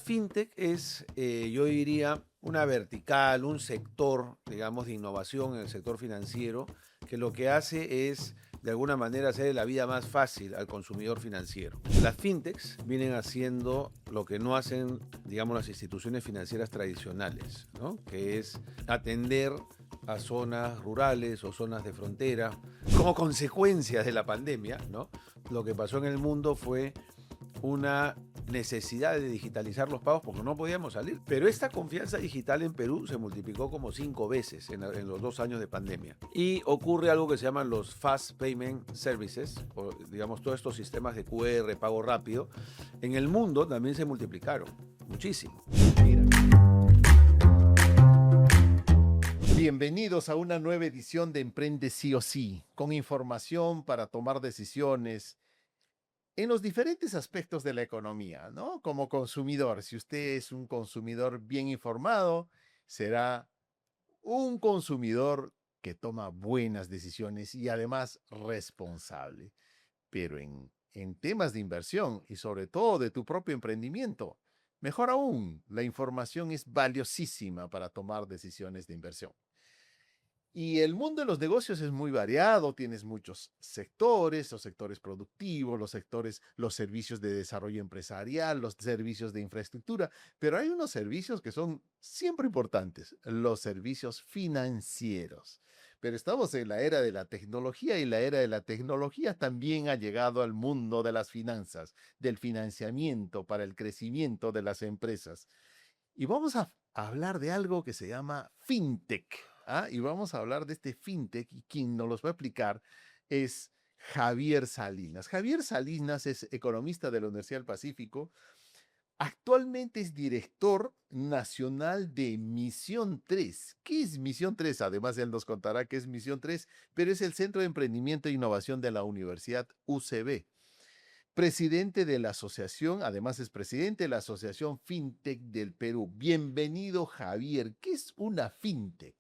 Fintech es, yo diría, una vertical, un sector, digamos, de innovación en el sector financiero, que lo que hace es, de alguna manera, hacer la vida más fácil al consumidor financiero. Las fintechs vienen haciendo lo que no hacen, digamos, las instituciones financieras tradicionales, ¿no? Que es atender a zonas rurales o zonas de frontera. Como consecuencia de la pandemia, ¿no? Lo que pasó en el mundo fue una necesidad de digitalizar los pagos porque no podíamos salir. Pero esta confianza digital en Perú se multiplicó como 5 veces en los 2 años de pandemia. Y ocurre algo que se llaman los Fast Payment Services, o digamos todos estos sistemas de QR, pago rápido, en el mundo también se multiplicaron muchísimo. Mira. Bienvenidos a una nueva edición de Emprende Sí o Sí, con información para tomar decisiones en los diferentes aspectos de la economía, ¿no? Como consumidor, si usted es un consumidor bien informado, será un consumidor que toma buenas decisiones y además responsable. Pero en temas de inversión y sobre todo de tu propio emprendimiento, mejor aún, la información es valiosísima para tomar decisiones de inversión. Y el mundo de los negocios es muy variado, tienes muchos sectores, los sectores productivos, los servicios de desarrollo empresarial, los servicios de infraestructura, pero hay unos servicios que son siempre importantes, los servicios financieros. Pero estamos en la era de la tecnología y la era de la tecnología también ha llegado al mundo de las finanzas, del financiamiento para el crecimiento de las empresas. Y vamos a hablar de algo que se llama fintech. Y vamos a hablar de este fintech y quien nos los va a explicar es Javier Salinas. Javier Salinas es economista de la Universidad del Pacífico. Actualmente es director nacional de Misión 3. ¿Qué es Misión 3? Además, él nos contará qué es Misión 3, pero es el Centro de Emprendimiento e Innovación de la Universidad UCB. Presidente de la asociación, además es presidente de la Asociación FinTech del Perú. Bienvenido, Javier. ¿Qué es una FinTech?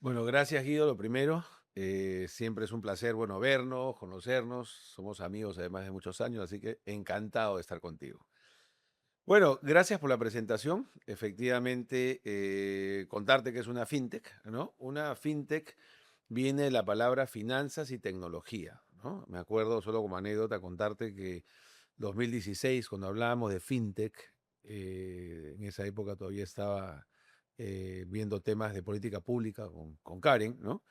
Bueno, gracias Guido, lo primero. Siempre es un placer, bueno, vernos, conocernos. Somos amigos además de muchos años, así que encantado de estar contigo. Bueno, gracias por la presentación. Efectivamente, contarte que es una fintech, ¿no? Una fintech viene de la palabra finanzas y tecnología, ¿no? Me acuerdo, solo como anécdota, contarte que 2016, cuando hablábamos de fintech, en esa época todavía estaba viendo temas de política pública con Karen, ¿no?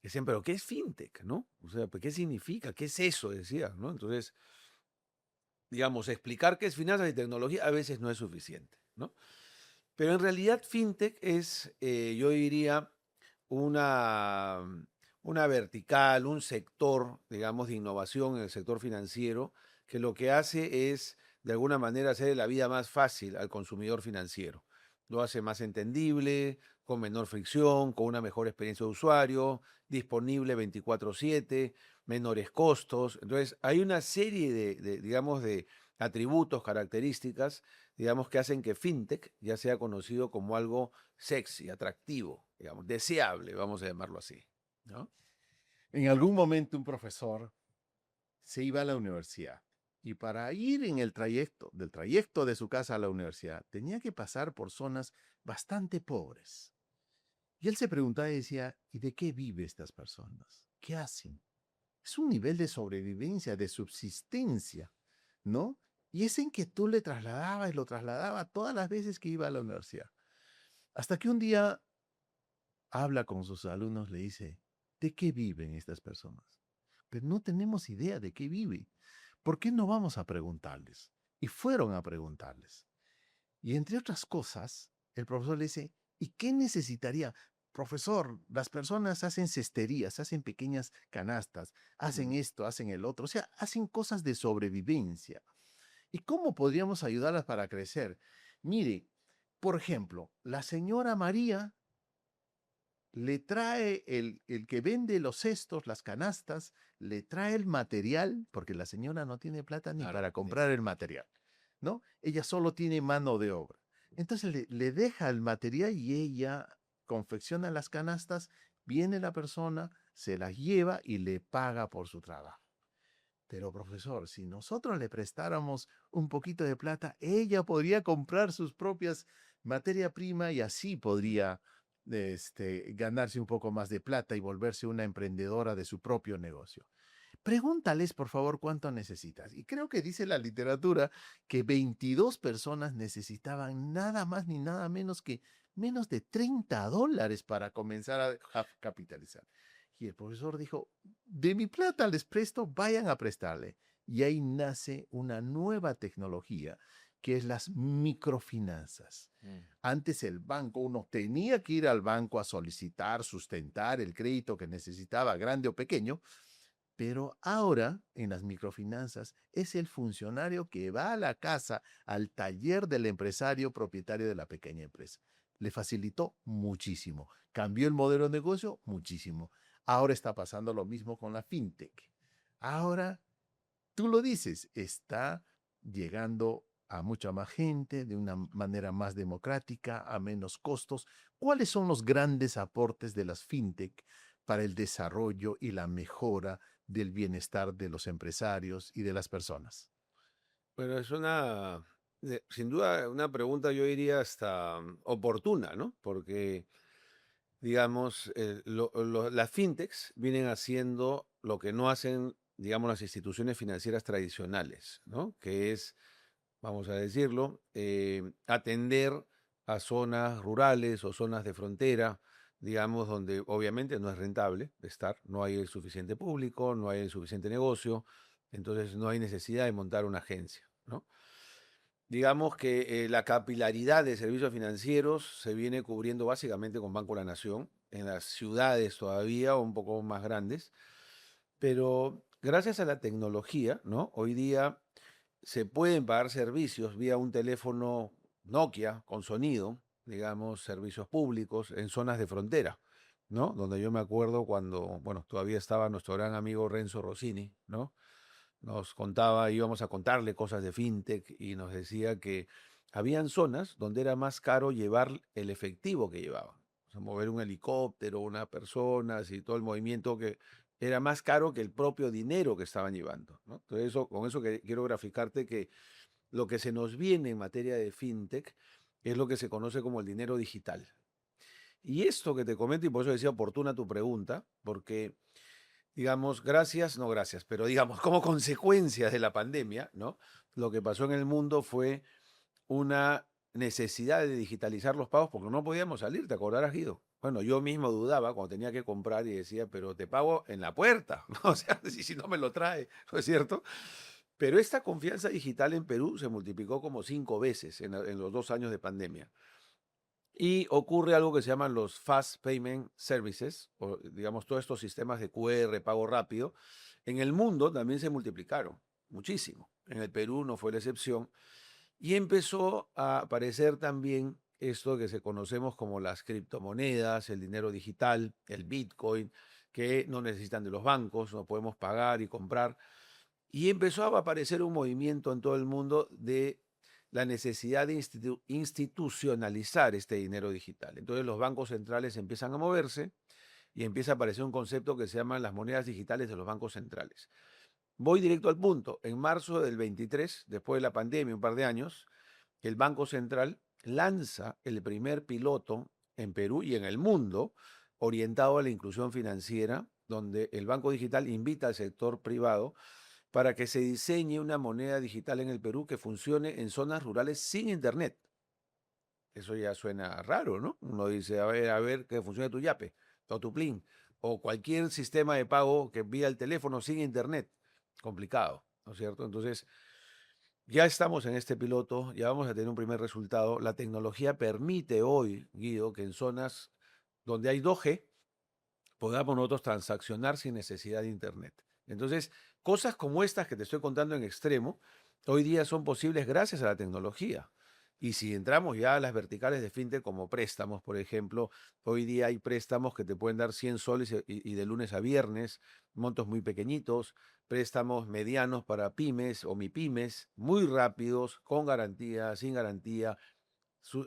Decían, pero ¿qué es fintech, no? O sea, pues, ¿qué significa? ¿Qué es eso? Decían, ¿no? Entonces, digamos, explicar qué es finanzas y tecnología a veces no es suficiente, ¿no? Pero en realidad fintech es, yo diría, una, una vertical, un sector, digamos, de innovación en el sector financiero, que lo que hace es, de alguna manera, hacer la vida más fácil al consumidor financiero. Lo hace más entendible, con menor fricción, con una mejor experiencia de usuario, disponible 24/7, menores costos. Entonces, hay una serie digamos, de atributos, características, digamos, que hacen que fintech ya sea conocido como algo sexy, atractivo, digamos, deseable, vamos a llamarlo así, ¿no? En algún momento un profesor se iba a la universidad y para ir en el trayecto, del trayecto de su casa a la universidad, tenía que pasar por zonas bastante pobres. Y él se preguntaba y decía, ¿y de qué viven estas personas? ¿Qué hacen? Es un nivel de sobrevivencia, de subsistencia, ¿no? Y esa inquietud le trasladaba y lo trasladaba todas las veces que iba a la universidad. Hasta que un día habla con sus alumnos, le dice, ¿de qué viven estas personas? Pero no tenemos idea de qué viven. ¿Por qué no vamos a preguntarles? Y fueron a preguntarles. Y entre otras cosas, el profesor le dice, ¿y qué necesitaría? Profesor, las personas hacen cesterías, hacen pequeñas canastas, hacen Mm. esto, hacen el otro, o sea, hacen cosas de sobrevivencia. ¿Y cómo podríamos ayudarlas para crecer? Mire, por ejemplo, la señora María le trae el que vende los cestos, las canastas, le trae el material, porque la señora no tiene plata ni Claro, para comprar el material, ¿no? Ella solo tiene mano de obra. Entonces le deja el material y ella confecciona las canastas, viene la persona, se las lleva y le paga por su trabajo. Pero profesor, si nosotros le prestáramos un poquito de plata, ella podría comprar sus propias materia prima y así podría ganarse un poco más de plata y volverse una emprendedora de su propio negocio. Pregúntales, por favor, cuánto necesitas. Y creo que dice la literatura que 22 personas necesitaban nada más ni nada menos que menos de $30 para comenzar a capitalizar. Y el profesor dijo, de mi plata les presto, vayan a prestarle. Y ahí nace una nueva tecnología que es las microfinanzas. Mm. Antes el banco, uno tenía que ir al banco a solicitar, sustentar el crédito que necesitaba, grande o pequeño, pero ahora, en las microfinanzas, es el funcionario que va a la casa, al taller del empresario propietario de la pequeña empresa. Le facilitó muchísimo. Cambió el modelo de negocio muchísimo. Ahora está pasando lo mismo con la fintech. Ahora, tú lo dices, está llegando a mucha más gente de una manera más democrática, a menos costos. ¿Cuáles son los grandes aportes de las fintech para el desarrollo y la mejora del bienestar de los empresarios y de las personas? Bueno, es sin duda, una pregunta yo diría hasta oportuna, ¿no? Porque, digamos, las fintechs vienen haciendo lo que no hacen, digamos, las instituciones financieras tradicionales, ¿no? Que es, vamos a decirlo, atender a zonas rurales o zonas de frontera, digamos, donde obviamente no es rentable estar, no hay el suficiente público, no hay el suficiente negocio, entonces no hay necesidad de montar una agencia, ¿no? Digamos que la capilaridad de servicios financieros se viene cubriendo básicamente con Banco de la Nación, en las ciudades todavía un poco más grandes, pero gracias a la tecnología, ¿no? Hoy día se pueden pagar servicios vía un teléfono Nokia con sonido, digamos, servicios públicos en zonas de frontera, ¿no? Donde yo me acuerdo cuando, bueno, todavía estaba nuestro gran amigo Renzo Rossini, ¿no? Nos contaba, íbamos a contarle cosas de fintech y nos decía que habían zonas donde era más caro llevar el efectivo que llevaban. O sea, mover un helicóptero, una persona, así todo el movimiento que era más caro que el propio dinero que estaban llevando, ¿no? Entonces, con eso que quiero graficarte que lo que se nos viene en materia de fintech es lo que se conoce como el dinero digital. Y esto que te comento, y por eso decía oportuna tu pregunta, porque digamos, gracias, no gracias, pero digamos, como consecuencia de la pandemia, ¿no? Lo que pasó en el mundo fue una necesidad de digitalizar los pagos porque no podíamos salir, ¿te acordarás, Guido? Bueno, yo mismo dudaba cuando tenía que comprar y decía, pero te pago en la puerta, ¿no? O sea, si no me lo trae, ¿no es cierto? Pero esta confianza digital en Perú se multiplicó como 5 veces en los 2 años de pandemia. Y ocurre algo que se llaman los Fast Payment Services, o digamos todos estos sistemas de QR, pago rápido. En el mundo también se multiplicaron muchísimo. En el Perú no fue la excepción. Y empezó a aparecer también esto que se conocemos como las criptomonedas, el dinero digital, el Bitcoin, que no necesitan de los bancos, no podemos pagar y comprar. Y empezó a aparecer un movimiento en todo el mundo de la necesidad de institucionalizar este dinero digital. Entonces los bancos centrales empiezan a moverse y empieza a aparecer un concepto que se llama las monedas digitales de los bancos centrales. Voy directo al punto. En marzo del 23, después de la pandemia, un par de años, el Banco Central lanza el primer piloto en Perú y en el mundo orientado a la inclusión financiera, donde el Banco Digital invita al sector privado para que se diseñe una moneda digital en el Perú que funcione en zonas rurales sin internet. Eso ya suena raro, ¿no? Uno dice, a ver, que funcione tu Yape o tu Plin o cualquier sistema de pago que vía el teléfono sin internet. Complicado, ¿no es cierto? Entonces, ya estamos en este piloto, ya vamos a tener un primer resultado. La tecnología permite hoy, Guido, que en zonas donde hay 2G podamos nosotros transaccionar sin necesidad de internet. Entonces, cosas como estas que te estoy contando en extremo, hoy día son posibles gracias a la tecnología. Y si entramos ya a las verticales de fintech como préstamos, por ejemplo, hoy día hay préstamos que te pueden dar 100 soles y de lunes a viernes, montos muy pequeñitos, préstamos medianos para pymes o mipymes, muy rápidos, con garantía, sin garantía,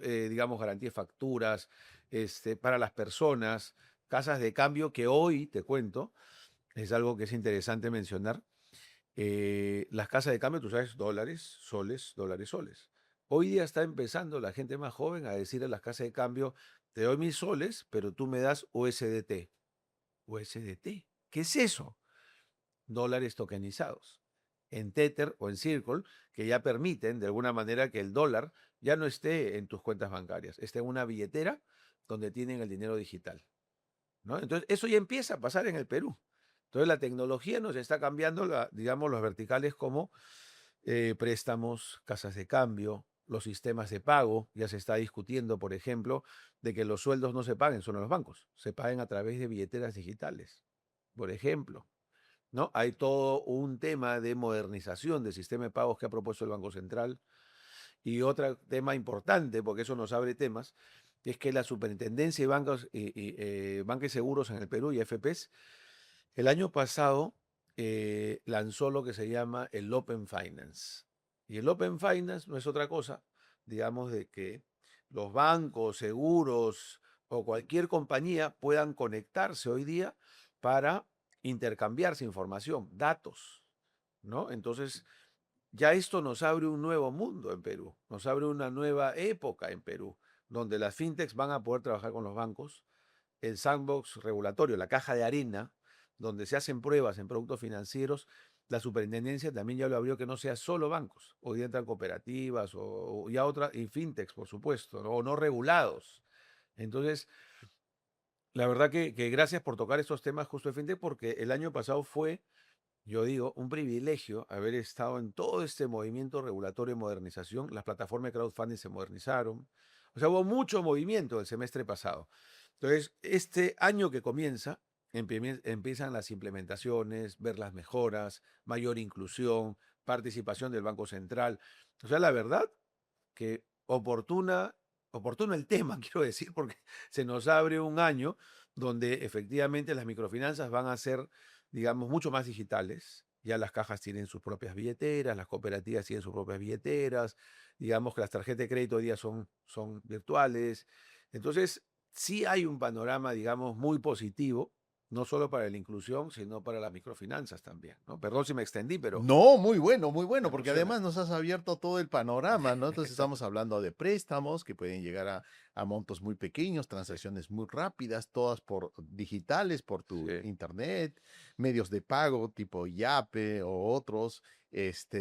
digamos, garantía de facturas, para las personas, casas de cambio que hoy, te cuento, es algo que es interesante mencionar. Las casas de cambio, tú sabes, dólares, soles, dólares, soles. Hoy día está empezando la gente más joven a decir a las casas de cambio, te doy mis soles, pero tú me das USDT. USDT, ¿qué es eso? Dólares tokenizados en Tether o en Circle, que ya permiten de alguna manera que el dólar ya no esté en tus cuentas bancarias, esté en una billetera donde tienen el dinero digital, ¿no? Entonces, eso ya empieza a pasar en el Perú. Entonces, la tecnología nos está cambiando, digamos, los verticales como préstamos, casas de cambio, los sistemas de pago. Ya se está discutiendo, por ejemplo, de que los sueldos no se paguen solo en los bancos, se paguen a través de billeteras digitales, por ejemplo. ¿No? Hay todo un tema de modernización del sistema de pagos que ha propuesto el Banco Central. Y otro tema importante, porque eso nos abre temas, es que la Superintendencia de Bancos Banca y Seguros en el Perú y FPs, el año pasado lanzó lo que se llama el Open Finance. Y el Open Finance no es otra cosa, digamos, de que los bancos, seguros o cualquier compañía puedan conectarse hoy día para intercambiarse información, datos, ¿no? Entonces, ya esto nos abre un nuevo mundo en Perú, nos abre una nueva época en Perú, donde las fintechs van a poder trabajar con los bancos, el sandbox regulatorio, la caja de arena, donde se hacen pruebas en productos financieros. La superintendencia también ya lo abrió que no sea solo bancos, hoy día entran cooperativas o ya otras, y fintechs, por supuesto, ¿no? O no regulados. Entonces, la verdad que gracias por tocar estos temas justo de fintech, porque el año pasado fue, yo digo, un privilegio haber estado en todo este movimiento regulatorio de modernización. Las plataformas de crowdfunding se modernizaron. O sea, hubo mucho movimiento el semestre pasado. Entonces, este año que comienza, empiezan las implementaciones, ver las mejoras, mayor inclusión, participación del Banco Central. O sea, la verdad que oportuno el tema, quiero decir, porque se nos abre un año donde efectivamente las microfinanzas van a ser, digamos, mucho más digitales. Ya las cajas tienen sus propias billeteras, las cooperativas tienen sus propias billeteras, digamos que las tarjetas de crédito hoy día son virtuales. Entonces, sí hay un panorama, digamos, muy positivo, no solo para la inclusión, sino para las microfinanzas también, ¿no? Perdón si me extendí, pero No, muy me bueno, porque emociona. además nos has abierto todo el panorama, ¿no? Entonces estamos hablando de préstamos que pueden llegar a montos muy pequeños, Sí, transacciones muy rápidas, todas por digitales, por tu sí, internet, medios de pago tipo Yape o otros.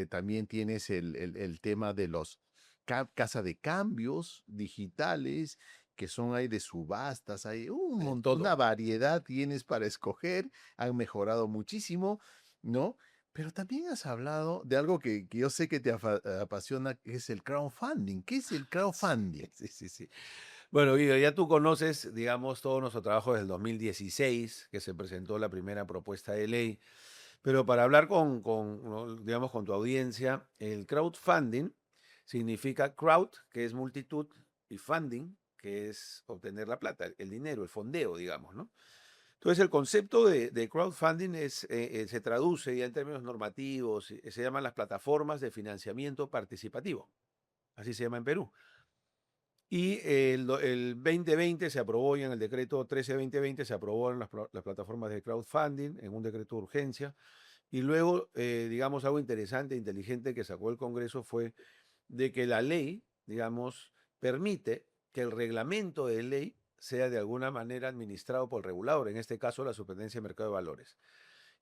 También tienes el tema de los casa de cambios digitales, que son hay de subastas, hay de una todo. variedad tienes para escoger, han mejorado muchísimo, ¿no? Pero también has hablado de algo que yo sé que te apasiona, que es el crowdfunding. ¿Qué es el Sí, crowdfunding? sí, sí, sí. Bueno, Guido, ya tú conoces, digamos, todo nuestro trabajo del 2016, que se presentó la primera propuesta de ley, pero para hablar ¿no? digamos, con tu audiencia, el crowdfunding significa crowd, que es multitud, y funding, que es obtener la plata, el dinero, el fondeo, digamos, ¿no? Entonces, el concepto de crowdfunding se traduce ya en términos normativos, se llaman las plataformas de financiamiento participativo, así se llama en Perú. Y el 2020 se aprobó ya en el decreto 13-2020, se aprobó en las plataformas de crowdfunding, en un decreto de urgencia. Y luego, digamos, algo interesante, inteligente que sacó el Congreso fue de que la ley, digamos, permite que el reglamento de ley sea de alguna manera administrado por el regulador, en este caso la Superintendencia de Mercado de Valores.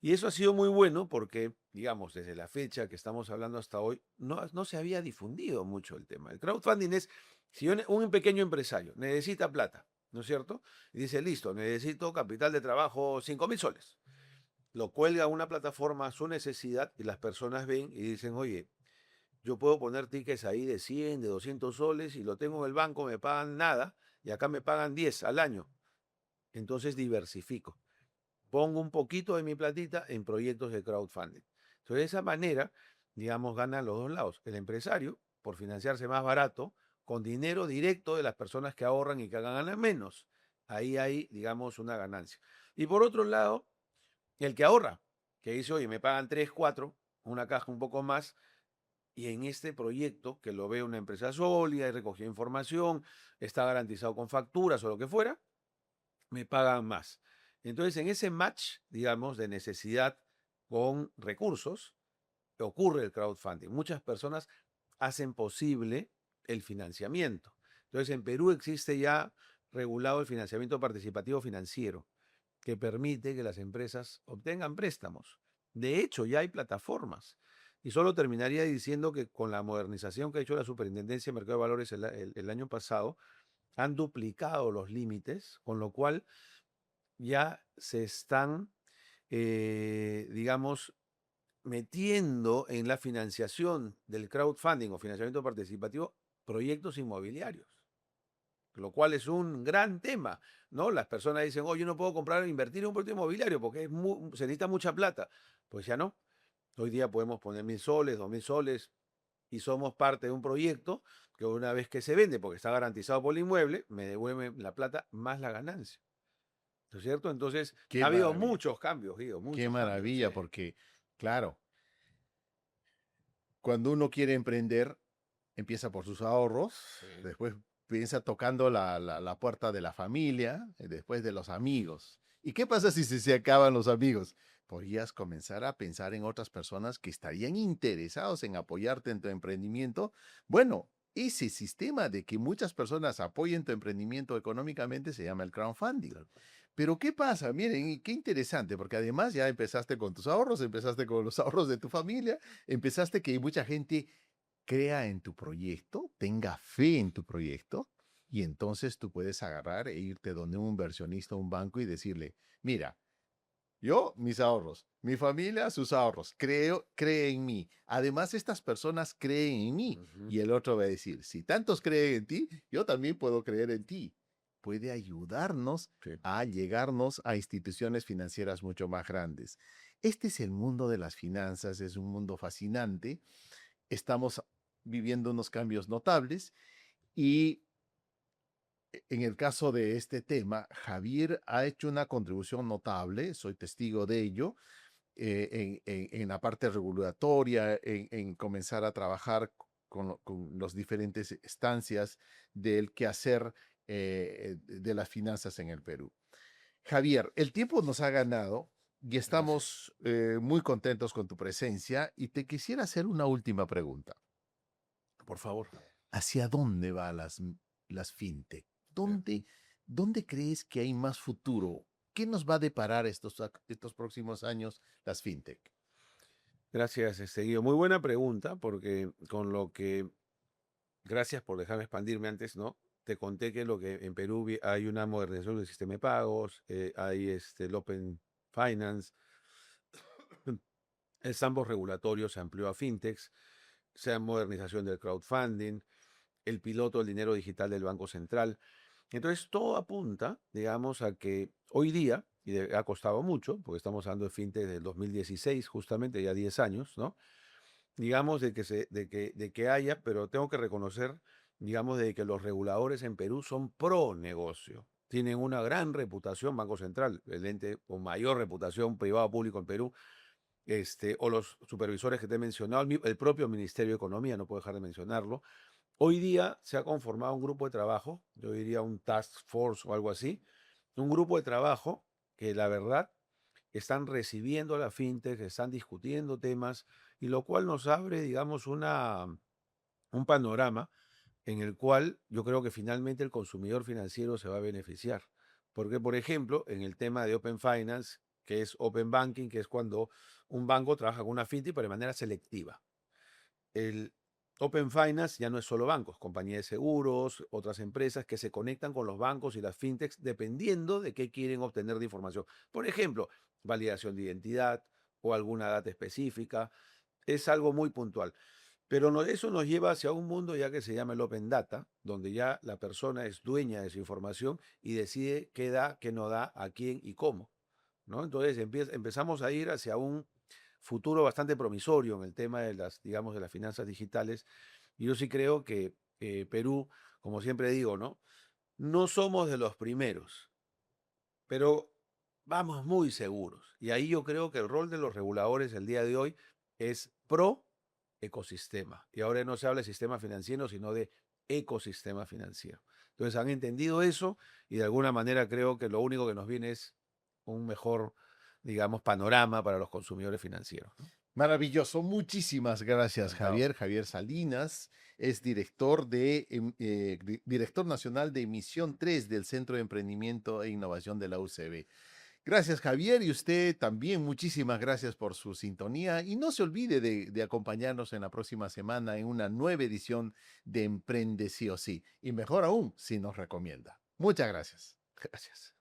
Y eso ha sido muy bueno porque, digamos, desde la fecha que estamos hablando hasta hoy, no se había difundido mucho el tema. El crowdfunding es, si un pequeño empresario necesita plata, ¿no es cierto? Y dice, listo, necesito capital de trabajo 5.000 soles. Lo cuelga a una plataforma a su necesidad y las personas ven y dicen, oye, yo puedo poner tickets ahí de 100, de 200 soles y lo tengo en el banco, me pagan nada y acá me pagan 10 al año. Entonces diversifico, pongo un poquito de mi platita en proyectos de crowdfunding. Entonces, de esa manera, digamos, ganan los dos lados. El empresario, por financiarse más barato, con dinero directo de las personas que ahorran y que ganan menos. Ahí hay, digamos, una ganancia. Y por otro lado, el que ahorra, que dice, oye, me pagan 3, 4, una caja un poco más, y en este proyecto, que lo ve una empresa sólida y recogió información, está garantizado con facturas o lo que fuera, me pagan más. Entonces, en ese match, digamos, de necesidad con recursos, ocurre el crowdfunding. Muchas personas hacen posible el financiamiento. Entonces, en Perú existe ya regulado el financiamiento participativo financiero, que permite que las empresas obtengan préstamos. De hecho, ya hay plataformas. Y solo terminaría diciendo que con la modernización que ha hecho la Superintendencia de Mercado de Valores el año pasado, han duplicado los límites, con lo cual ya se están, digamos, metiendo en la financiación del crowdfunding o financiamiento participativo proyectos inmobiliarios, lo cual es un gran tema, ¿no? Las personas dicen, oh, yo no puedo comprar, invertir en un proyecto inmobiliario porque se necesita mucha plata. Pues ya no. Hoy día podemos poner 1.000 soles, 2.000 soles y somos parte de un proyecto que una vez que se vende, porque está garantizado por el inmueble, me devuelve la plata más la ganancia. ¿No es cierto? Entonces, Qué ha habido maravilla, muchos cambios, Guido, qué muchos cambios, sí. maravilla, porque, claro, cuando uno quiere emprender, empieza por sus ahorros, Sí. después piensa tocando la puerta de la familia, y después de los amigos. ¿Y qué pasa si se acaban los amigos? Podrías comenzar a pensar en otras personas que estarían interesados en apoyarte en tu emprendimiento. Bueno, ese sistema de que muchas personas apoyen tu emprendimiento económicamente se llama el crowdfunding. Claro. Pero ¿qué pasa? Miren, y qué interesante, porque además ya empezaste con tus ahorros, empezaste con los ahorros de tu familia, empezaste que mucha gente crea en tu proyecto, tenga fe en tu proyecto, y entonces tú puedes agarrar e irte donde un inversionista, un banco y decirle, mira, yo mis ahorros, mi familia sus ahorros, cree en mí. Además, estas personas creen en mí. Ujú. Y el otro va a decir, si tantos creen en ti, yo también puedo creer en ti. Puede ayudarnos Sí. a llegarnos a instituciones financieras mucho más grandes. Este es el mundo de las finanzas, es un mundo fascinante. Estamos viviendo unos cambios notables y en el caso de este tema, Javier ha hecho una contribución notable, soy testigo de ello, en la parte regulatoria, en comenzar a trabajar con las diferentes estancias del quehacer de las finanzas en el Perú. Javier, el tiempo nos ha ganado y Gracias. estamos muy contentos con tu presencia y te quisiera hacer una última pregunta. Por favor. ¿Hacia dónde van las fintech? Ya. ¿Dónde crees que hay más futuro? ¿Qué nos va a deparar estos próximos años las fintech? Gracias, Guido. Muy buena pregunta, porque con lo que, gracias por dejarme expandirme antes, ¿no? Te conté que lo que en Perú hay una modernización del sistema de pagos, hay el Open Finance, el Sandbox regulatorio se amplió a fintechs, se ha modernización del crowdfunding, el piloto del dinero digital del Banco Central. Entonces, todo apunta, digamos, a que hoy día, y ha costado mucho, porque estamos hablando de fintech del 2016, justamente ya 10 años, ¿no? Digamos, de que haya, pero tengo que reconocer, digamos, de que los reguladores en Perú son pro negocio. Tienen una gran reputación, Banco Central, el ente con mayor reputación privado público en Perú, o los supervisores que te he mencionado, el propio Ministerio de Economía, no puedo dejar de mencionarlo. Hoy día se ha conformado un grupo de trabajo, yo diría un task force o algo así, un grupo de trabajo que la verdad están recibiendo a la fintech, están discutiendo temas, y lo cual nos abre, digamos, un panorama en el cual yo creo que finalmente el consumidor financiero se va a beneficiar. Porque, por ejemplo, en el tema de Open Finance, que es Open Banking, que es cuando un banco trabaja con una fintech, pero de manera selectiva. El Open Finance ya no es solo bancos, compañías de seguros, otras empresas que se conectan con los bancos y las fintechs dependiendo de qué quieren obtener de información. Por ejemplo, validación de identidad o alguna data específica. Es algo muy puntual. Pero eso nos lleva hacia un mundo ya que se llama el Open Data, donde ya la persona es dueña de su información y decide qué da, qué no da, a quién y cómo, ¿no? Entonces empezamos a ir hacia un futuro bastante promisorio en el tema de las, digamos, de las finanzas digitales. Y yo sí creo que Perú, como siempre digo, ¿no? No somos de los primeros, pero vamos muy seguros. Y ahí yo creo que el rol de los reguladores el día de hoy es pro ecosistema. Y ahora no se habla de sistema financiero, sino de ecosistema financiero. Entonces han entendido eso y de alguna manera creo que lo único que nos viene es un mejor, digamos, panorama para los consumidores financieros, ¿no? Maravilloso. Muchísimas gracias, Encantado. Javier. Javier Salinas es director nacional de emisión 3 del Centro de Emprendimiento e Innovación de la UCB. Gracias, Javier, y usted también muchísimas gracias por su sintonía. Y no se olvide de acompañarnos en la próxima semana en una nueva edición de Emprende Sí o Sí. Y mejor aún, si nos recomienda. Muchas gracias. Gracias.